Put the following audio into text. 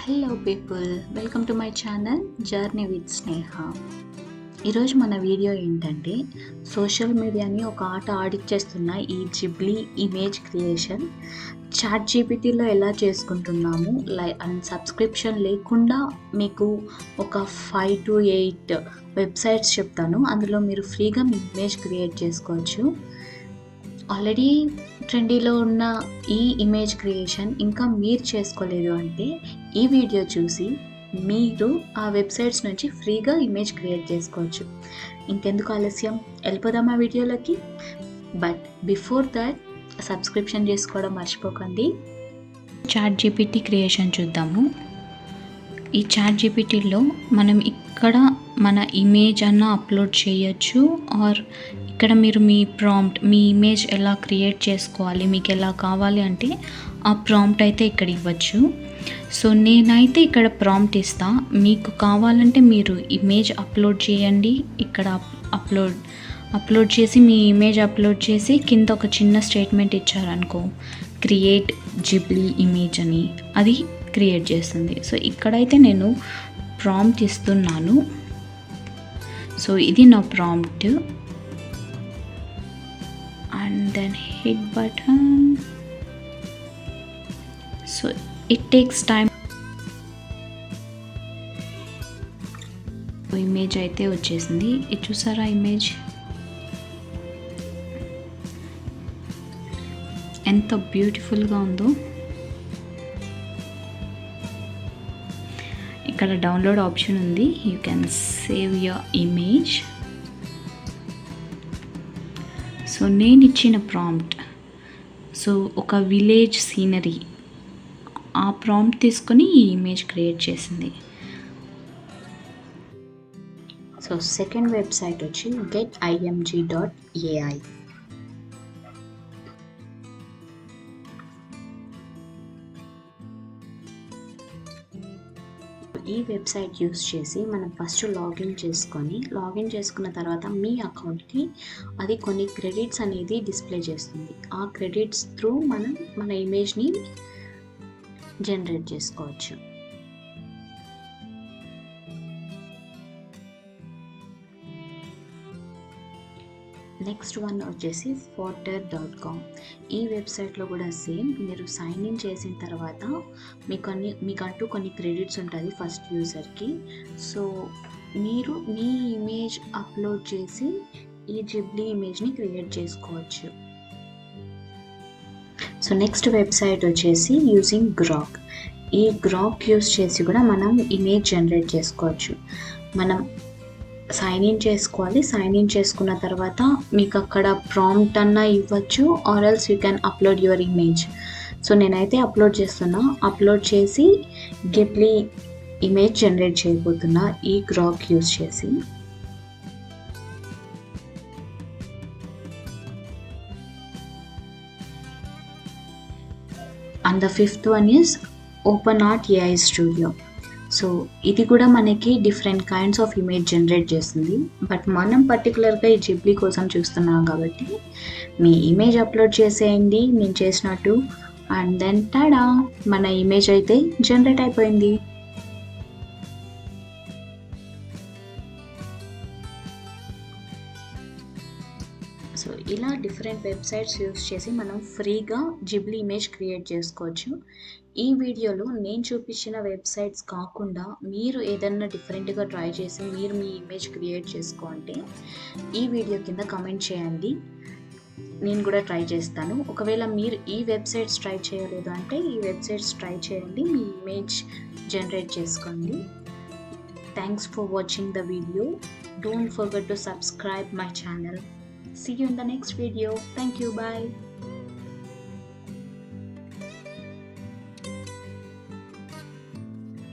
Hello people, welcome to my channel journey with Sneha. ఈరోజు మన video ఏంటంటే సోషల్ మీడియాని ఒక ఆట ఆడిచ్చేస్తున్న ఈ జిబ్లీ ఇమేజ్ క్రియేషన్ చాట్ జీపీటీలో ఎలా చేసుకుంటున్నాము. అండ్ సబ్స్క్రిప్షన్ లేకుండా మీకు ఒక 5 to 8 వెబ్సైట్స్ చెప్తాను. అందులో మీరు ఫ్రీగా మీ ఇమేజ్ క్రియేట్ చేసుకోవచ్చు. ఆల్రెడీ ట్రెండీలో ఉన్న ఈ ఇమేజ్ క్రియేషన్ ఇంకా మీరు చేసుకోలేదు అంటే ఈ వీడియో చూసి మీరు ఆ వెబ్సైట్స్ నుంచి ఫ్రీగా ఇమేజ్ క్రియేట్ చేసుకోవచ్చు. ఇంకెందుకు ఆలస్యం, వెళ్ళిపోదాం ఆ వీడియోలోకి. బట్ బిఫోర్ దట్ సబ్స్క్రిప్షన్ చేసుకోవడం మర్చిపోకండి. చాట్ జీపీటీ క్రియేషన్ చూద్దాము. ఈ చాట్ జీపీటీలో మనం ఇక్కడ మన ఇమేజ్ అన్న అప్లోడ్ చేయొచ్చు. ఆర్ ఇక్కడ మీరు మీ ప్రాంప్ట్, మీ ఇమేజ్ ఎలా క్రియేట్ చేసుకోవాలి, మీకు ఎలా కావాలి అంటే ఆ ప్రాంప్ట్ అయితే ఇక్కడ ఇవ్వచ్చు. సో నేనైతే ఇక్కడ ప్రాంప్ట్ ఇస్తా. మీకు కావాలంటే మీరు ఇమేజ్ అప్లోడ్ చేయండి. ఇక్కడ అప్లోడ్ చేసి మీ ఇమేజ్ అప్లోడ్ చేసి కింద ఒక చిన్న స్టేట్మెంట్ ఇచ్చారనుకో, క్రియేట్ జిబ్లీ ఇమేజ్ అని, అది క్రియేట్ చేస్తుంది. సో ఇక్కడైతే నేను ప్రాంప్ట్ ఇస్తున్నాను. సో ఇది నా prompt. And then hit button. So it takes time. Image అయితే వచ్చేసింది. ఇది చూసారా ఇమేజ్ ఎంత బ్యూటిఫుల్గా ఉందో. ఇక్కడ డౌన్లోడ్ ఆప్షన్ ఉంది. You can save your image. So నేను ఇచ్చిన ప్రాంప్ట్, సో ఒక విలేజ్ సీనరీ, ఆ ప్రాంప్ట్ తీసుకొని ఈ ఇమేజ్ క్రియేట్ చేసింది. సో సెకండ్ వెబ్సైట్ వచ్చి getimg.ai. ఈ వెబ్సైట్ యూస్ చేసి మనం ఫస్ట్ లాగిన్ చేసుకున్న తర్వాత మీ అకౌంట్కి అది కొన్ని క్రెడిట్స్ అనేది డిస్ప్లే చేస్తుంది. ఆ క్రెడిట్స్ త్రూ మనం మన ఇమేజ్ని జనరేట్ చేసుకోవచ్చు. నెక్స్ట్ వన్ వచ్చేసి fodder.com. ఈ వెబ్సైట్లో కూడా సేమ్, మీరు సైన్ ఇన్ చేసిన తర్వాత మీకంటూ కొన్ని క్రెడిట్స్ ఉంటుంది ఫస్ట్ యూజర్కి. సో మీరు మీ ఇమేజ్ అప్లోడ్ చేసి ఈ జిబ్లీ ఇమేజ్ని క్రియేట్ చేసుకోవచ్చు. సో నెక్స్ట్ వెబ్సైట్ వచ్చేసి యూజింగ్ గ్రాక్. ఈ గ్రాక్ యూజ్ చేసి కూడా మనం ఇమేజ్ జనరేట్ చేసుకోవచ్చు. మనం సైన్ ఇన్ చేసుకోవాలి. సైన్ ఇన్ చేసుకున్న తర్వాత మీకు అక్కడ ప్రాంప్ట్ అన్నా ఇవ్వచ్చు, or else you can upload your image. So నేనైతే అప్లోడ్ చేస్తున్నా. అప్లోడ్ చేసి జిబ్లీ ఇమేజ్ జనరేట్ చేయబోతున్నా ఈ గ్రాక్ యూజ్ చేసి. And the fifth one is OpenArt AI Studio. So ఇది కూడా మనకి different kinds of image generate చేస్తుంది. బట్ మనం పర్టికులర్గా ఈ జిబ్లీ కోసం చూస్తున్నాం కాబట్టి మీ ఇమేజ్ అప్లోడ్ చేసేయండి నేను చేసినట్టు. అండ్ దెన్ టాడా, మన ఇమేజ్ అయితే జనరేట్ అయిపోయింది. సో ఇలా డిఫరెంట్ వెబ్సైట్స్ యూస్ చేసి మనం ఫ్రీగా జిబ్లీ ఇమేజ్ క్రియేట్ చేసుకోవచ్చు. ఈ వీడియోలో నేను చూపించిన వెబ్సైట్స్ కాకుండా మీరు ఏదన్నా డిఫరెంట్గా ట్రై చేసి మీరు మీ ఇమేజ్ క్రియేట్ చేసుకోంటే ఈ వీడియో కింద కమెంట్ చేయండి, నేను కూడా ట్రై చేస్తాను. ఒకవేళ మీరు ఈ వెబ్సైట్స్ ట్రై చేయలేదు అంటే ఈ వెబ్సైట్స్ ట్రై చేయండి, మీ ఇమేజ్ జనరేట్ చేసుకోండి. Thanks for watching the video. Don't forget to subscribe my channel. See you in the next video. Thank you. Bye.